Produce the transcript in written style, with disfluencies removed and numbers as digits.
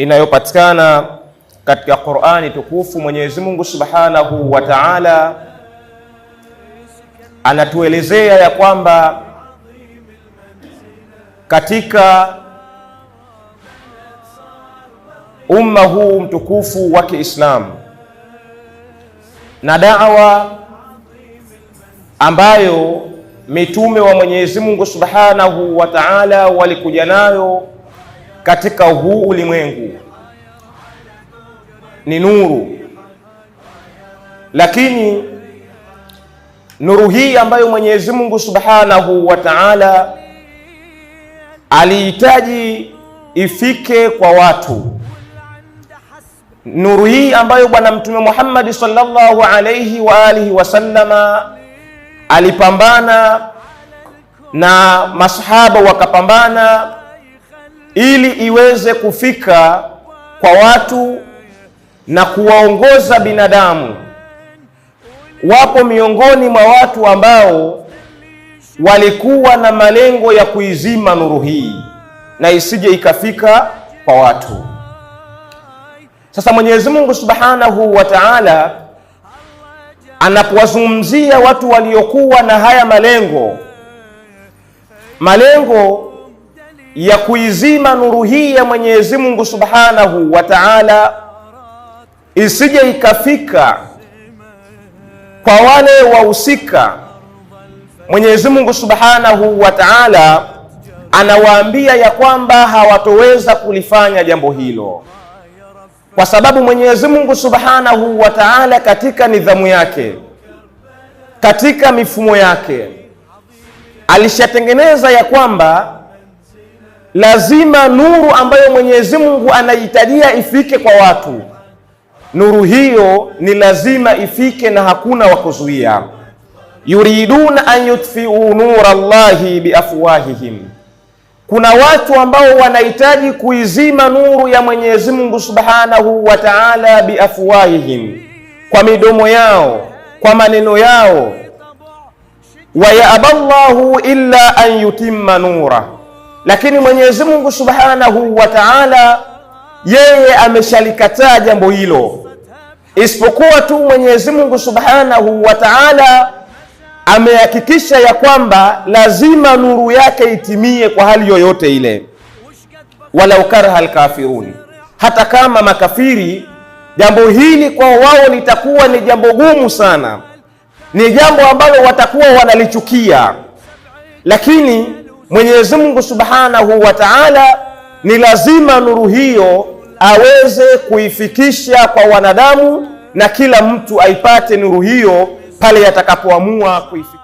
inayopatikana katika Qur'ani tukufu. Mwenyezi Mungu Subhanahu wa Ta'ala anatuelezea ya kwamba katika umma huu mtukufu wa Kiislamu na da'wa ambayo mitume wa Mwenyezi Mungu Subhanahu wa Ta'ala walikuja nayo katika huu ulimwengu ni nuru, lakini nuru hii ambayo Mwenyezi Mungu Subhanahu wa Ta'ala alihitaji ifike kwa watu, nuru hii ambayo Bwana Mtume Muhammad sallallahu alayhi wa alihi wasallama alipambana na masahaba wakapambana ili iweze kufika kwa watu na kuwaongoza binadamu. Wapo miongoni mwa watu ambao walikuwa na malengo ya kuizima nuru hii na isije ikafika kwa watu. Sasa Mwenyezi Mungu Subhanahu wa Ta'ala anapowazungumzia watu waliokuwa na haya malengo ya kuizima nuru hii ya Mwenyezi Mungu Subhanahu wa Ta'ala isije ikafika kwa wale wahusika, Mwenyezi Mungu Subhanahu wa Ta'ala anawaambia ya kwamba hawatoweza kulifanya jambo hilo, kwa sababu Mwenyezi Mungu Subhanahu wa Ta'ala katika nidhamu yake, katika mifumo yake alishatengeneza ya kwamba lazima nuru ambayo Mwenyezi Mungu anahitajia ifike kwa watu, nuru hiyo ni lazima ifike na hakuna wa kuzuia. Yuriduna an yutfi'u nura Allahi biafwahihim, kuna watu ambao wanahitaji kuizima nuru ya Mwenyezi Mungu Subhanahu wa Ta'ala biafwahihim, kwa midomo yao, kwa maneno yao. Wa ya'ballahu illa an yutimma nura, lakini Mwenyezi Mungu Subhanahu wa Ta'ala yeye ameshalikataa jambo hilo, isipokuwa tu Mwenyezi Mungu Subhanahu wa Ta'ala amehakikisha ya kwamba lazima nuru yake itimie kwa hali yoyote ile, walau karaha alkafirun, hata kama makafiri jambo hili kwa wao litakuwa ni jambo gumu sana, ni jambo ambalo watakuwa wanalichukia, lakini Mwenyezi Mungu Subhanahu wa Ta'ala ni lazima nuru hiyo aweze kuifikisha kwa wanadamu na kila mtu aipate nuru hiyo pale atakapoamua kuifikisha.